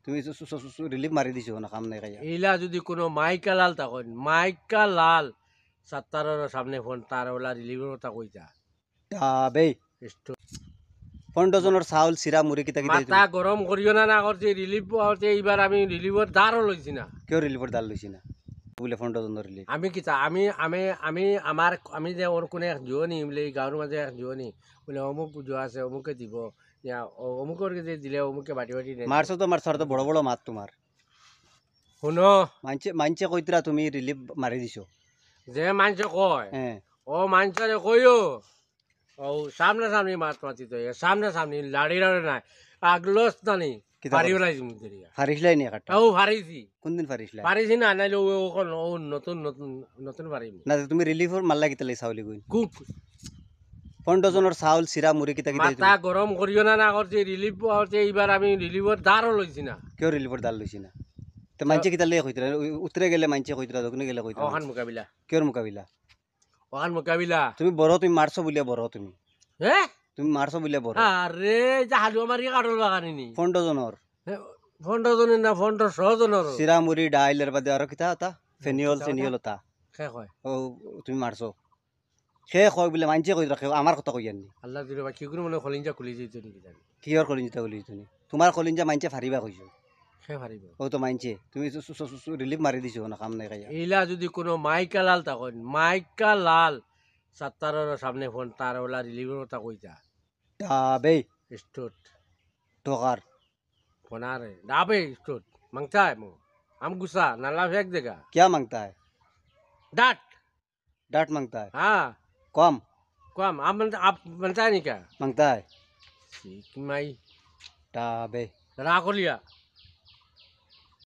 তুমি রিলিফ মারি দিছো না কাম নাই খাইয়া এইলা যদি কোনো মাইকা লাল তখন মাইকা লাল সাত্তারের সামনে ফোন তার ওলা রিলিভের কথা কইতা ডাবে এsto 15 জনের চাউল চিরা মুড়ি কিতা কিতা মাথা গরম করিও না না করছে রিলিফ পাওয়াতে এইবার আমি রিলিভের দ্বারও লইছি না কেউ রিলিফের দাল লইছি না বলে 15 জনের রিলিফ আমি কিতা আমি আমি আমি আমার আমি যে ওর কোনো এক জুয়নি বলে এই গাঁৱৰ মাঝে এক জুয়নি বলে অমুক পুজো আছে অমুকে দিব অমুকের যে দিলে অমুকে বাটি বাটি নেই মারছো তো মার সরতে বড় বড় মাত তোমার শুনো মানছে মানছে কইতরা তুমি রিলিফ মারি দিছো যে মানুষ কয় হ্যাঁ ও মানুষের কইও ও সামনে সামনে মাছ মাতি তো সামনে সামনে লাড়ি লাড়ি নাই আগলস নানি কিতা পারিও নাই তুমি দেরিয়া ফারিসলাই নি কাটা ও ফারিছি কোন দিন ফারিসলাই পারিছি না নাইলে ও নতুন নতুন নতুন পারিম না তুমি রিলিফের মাল্লা কিতা লাই চাউলি কইন খুব 15 জনের চাউল চিরা মুড়ি কিতা কিতা মাথা গরম করিও না না করছে রিলিফ পাওয়াতে এইবার আমি রিলিফের দ্বারও লইছি না কেউ রিলিফের দাল লইছি না তো মানছে কিতা লাই কইতরা উতরে গেলে মানছে কইতরা দক্ষিণে গেলে কইতরা ওখান মোকাবিলা কেউর মোকাবিলা ওখান মোকাবিলা তুমি বড় তুমি মারছো বলিয়া বড় তুমি হ্যাঁ তুমি মারছো বলিয়া বড় আরে যা হালুয়া মারি কাটল বাগানি নি 15 জনের ফন্ড জনের না ফন্ড 100 জনের চিরা মুড়ি ডাইলের বাদে আর কিতা তা ফেনিয়ল সেনিয়ল তা শেষ হয় ও তুমি মারছো সে কয় বলে মানছে কই রাখে আমার কথা কই জানি আল্লাহ দিলে বা কি করে মনে খলিঞ্জা খুলি যেত নাকি জানি কিয়র কলিঞ্জা বলি তুমি তোমার কলিঞ্জা মানছে ফারিবা কইছো সে পারিব ও তো মানছে তুমি রিলিফ মারি দিছো না কাম নাই খাইয়া এইলা যদি কোনো মাইকা লাল তখন মাইকা লাল সাত্তারের সামনে ফোন তার ওলা রিলিভের কথা কইতা ডাবে স্টোট টোকার ফোনারে ডাবে স্টোট মাংতা है मो हम गुस्सा नाला फेंक देगा क्या मांगता है डाट डांट मांगता है हाँ कम कम आप बनता है नहीं क्या मांगता है सीख माई डाबे राखो लिया